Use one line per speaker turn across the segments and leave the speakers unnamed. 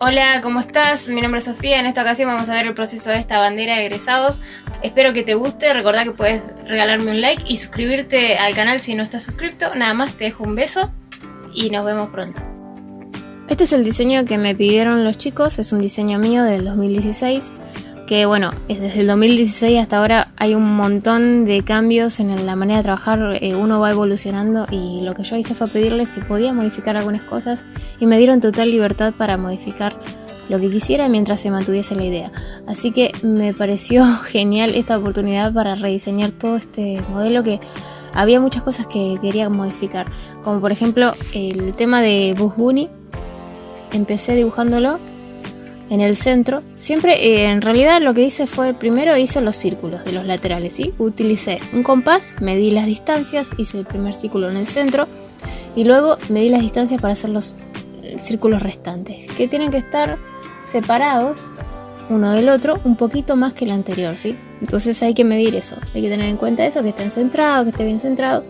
Hola, ¿cómo estás? Mi nombre es Sofía. En esta ocasión vamos a ver el proceso de esta bandera de egresados. Espero que te guste. Recordá que puedes regalarme un like y suscribirte al canal si no estás suscrito. Nada más, te dejo un beso y nos vemos pronto. Este es el diseño que me pidieron los chicos. Es un diseño mío del 2016. Que bueno, desde el 2016 hasta ahora hay un montón de cambios en la manera de trabajar. Uno va evolucionando y lo que yo hice fue pedirles si podía modificar algunas cosas y me dieron total libertad para modificar lo que quisiera mientras se mantuviese la idea. Así que me pareció genial esta oportunidad para rediseñar todo este modelo, que había muchas cosas que quería modificar, como por ejemplo el tema de Bugs Bunny. Empecé dibujándolo en el centro. Siempre, en realidad lo que hice fue, primero hice los círculos de los laterales, ¿sí? Utilicé un compás, medí las distancias, hice el primer círculo en el centro y luego medí las distancias para hacer los círculos restantes, que tienen que estar separados uno del otro un poquito más que el anterior, ¿sí? Entonces hay que medir eso, hay que tener en cuenta eso, que estén centrados, que esté bien centrado.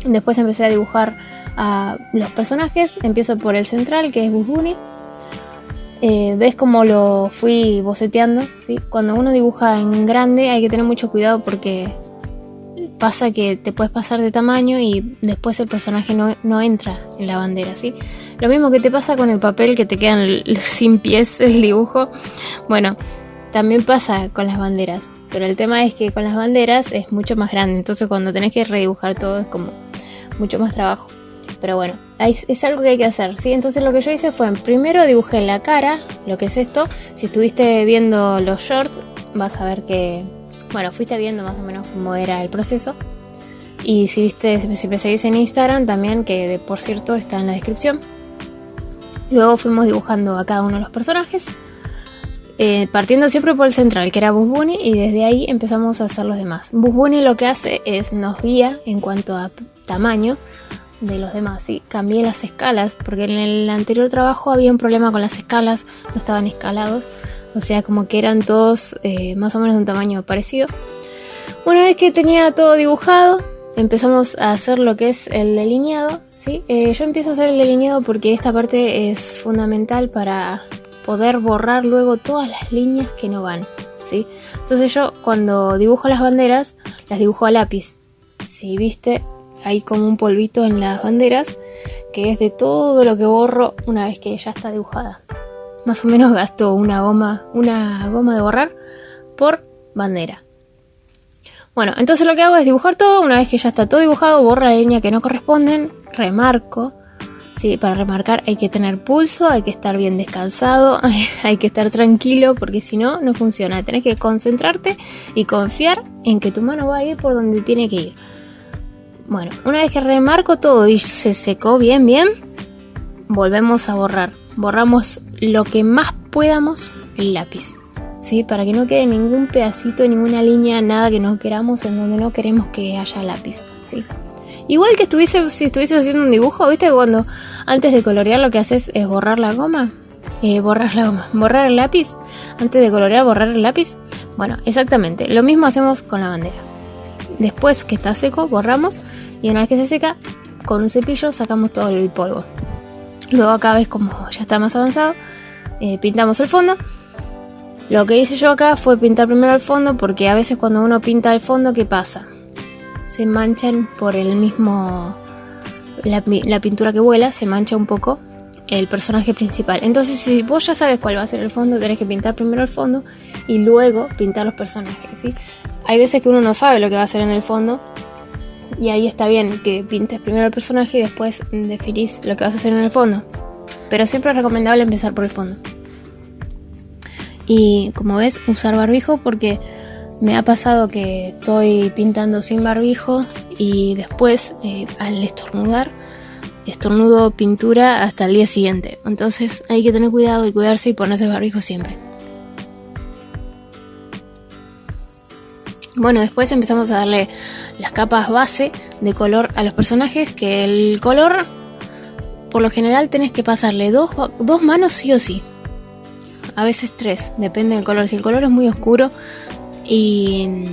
Después empecé a dibujar a los personajes. Empiezo por el central, que es Bugs Bunny. ¿Ves cómo lo fui boceteando? ¿Sí? Cuando uno dibuja en grande hay que tener mucho cuidado porque pasa que te puedes pasar de tamaño y después el personaje no entra en la bandera, ¿sí? Lo mismo que te pasa con el papel, que te quedan sin pies el dibujo. Bueno, también pasa con las banderas, pero el tema es que con las banderas es mucho más grande, entonces cuando tenés que redibujar todo es como mucho más trabajo. Pero bueno, es algo que hay que hacer, ¿sí? Entonces lo que yo hice fue, primero dibujé la cara, lo que es esto. Si estuviste viendo los shorts, vas a ver que, bueno, fuiste viendo más o menos cómo era el proceso. Y si me seguís en Instagram también, que por cierto está en la descripción. Luego fuimos dibujando a cada uno de los personajes, partiendo siempre por el central, que era Bugs Bunny, y desde ahí empezamos a hacer los demás. Bugs Bunny lo que hace es nos guía en cuanto a tamaño de los demás, ¿sí? Cambié las escalas porque en el anterior trabajo había un problema con las escalas, no estaban escalados, o sea, como que eran todos más o menos de un tamaño parecido. Una vez que tenía todo dibujado, empezamos a hacer lo que es el delineado, ¿sí? Yo empiezo a hacer el delineado porque esta parte es fundamental para poder borrar luego todas las líneas que no van, ¿sí? Entonces yo cuando dibujo las banderas, las dibujo a lápiz. Si viste, hay como un polvito en las banderas que es de todo lo que borro una vez que ya está dibujada. Más o menos gasto una goma de borrar por bandera. Bueno, entonces lo que hago es dibujar todo. Una vez que ya está todo dibujado, borro la línea que no corresponden, remarco. Sí, para remarcar hay que tener pulso, hay que estar bien descansado, hay que estar tranquilo, porque si no, no funciona. Tenés que concentrarte y confiar en que tu mano va a ir por donde tiene que ir. Bueno, una vez que remarco todo y se secó bien, volvemos a borrar. Borramos lo que más podamos el lápiz, ¿sí? Para que no quede ningún pedacito, ninguna línea, nada que no queramos en donde no queremos que haya lápiz, ¿sí? Igual que si estuvieses haciendo un dibujo, ¿viste? Cuando antes de colorear lo que haces es borrar la goma. Borrar el lápiz. Antes de colorear, borrar el lápiz. Bueno, exactamente. Lo mismo hacemos con la bandera. Después que está seco, borramos. Y una vez que se seca, con un cepillo sacamos todo el polvo. Luego acá ves como ya está más avanzado. Pintamos el fondo. Lo que hice yo acá fue pintar primero el fondo, porque a veces cuando uno pinta el fondo, ¿qué pasa? Se manchan por el mismo... La pintura que vuela, se mancha un poco el personaje principal. Entonces, si vos ya sabes cuál va a ser el fondo, tenés que pintar primero el fondo y luego pintar los personajes, ¿sí? Hay veces que uno no sabe lo que va a hacer en el fondo, y ahí está bien que pintes primero el personaje y después definís lo que vas a hacer en el fondo. Pero siempre es recomendable empezar por el fondo. Y como ves, usar barbijo, porque me ha pasado que estoy pintando sin barbijo y después al estornudo pintura hasta el día siguiente. Entonces hay que tener cuidado y cuidarse y ponerse el barbijo siempre. Bueno, después empezamos a darle las capas base de color a los personajes, que el color, por lo general tenés que pasarle dos manos sí o sí. A veces 3, depende del color. Si el color es muy oscuro y...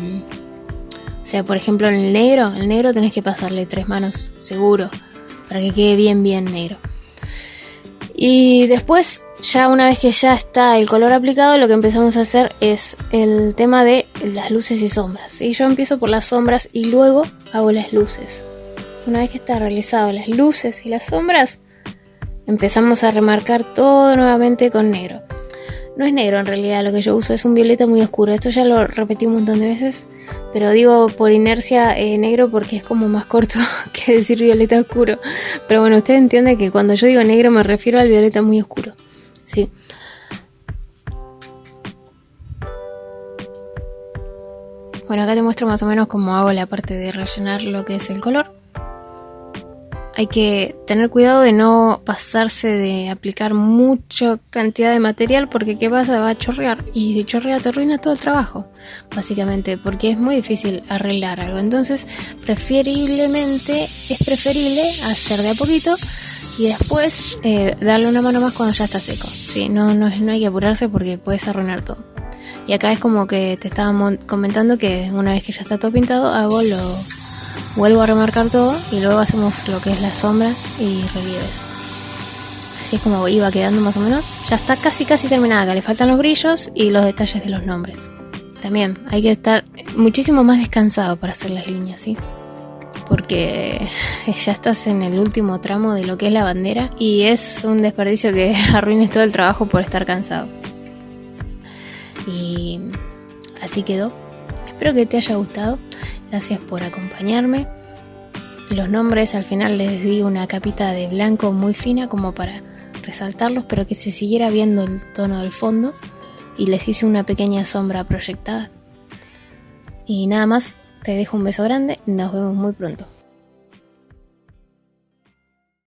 O sea, por ejemplo en el negro tenés que pasarle 3 manos seguro, para que quede bien negro. Y después Ya una vez que ya está el color aplicado, lo que empezamos a hacer es el tema de las luces y sombras. Y yo empiezo por las sombras y luego hago las luces. Una vez que está realizado las luces y las sombras, empezamos a remarcar todo nuevamente con negro. No es negro en realidad, lo que yo uso es un violeta muy oscuro. Esto ya lo repetí un montón de veces, pero digo por inercia negro porque es como más corto que decir violeta oscuro. Pero bueno, usted entiende que cuando yo digo negro me refiero al violeta muy oscuro. Sí. Bueno, acá te muestro más o menos cómo hago la parte de rellenar lo que es el color. Hay que tener cuidado de no pasarse de aplicar mucha cantidad de material porque ¿qué pasa? Va a chorrear y si chorrea te arruina todo el trabajo, básicamente, porque es muy difícil arreglar algo. Entonces, es preferible hacer de a poquito y después darle una mano más cuando ya está seco. Sí, no hay que apurarse porque puedes arruinar todo. Y acá es como que te estaba comentando que una vez que ya está todo pintado, vuelvo a remarcar todo y luego hacemos lo que es las sombras y relieves. Así es como iba quedando más o menos. Ya está casi terminada acá, le faltan los brillos y los detalles de los nombres. También hay que estar muchísimo más descansado para hacer las líneas, ¿sí? Porque ya estás en el último tramo de lo que es la bandera y es un desperdicio que arruines todo el trabajo por estar cansado. Y así quedó. Espero que te haya gustado. Gracias por acompañarme. Los nombres al final les di una capita de blanco muy fina como para resaltarlos, pero que se siguiera viendo el tono del fondo. Y les hice una pequeña sombra proyectada. Y nada más, te dejo un beso grande. Nos vemos muy pronto.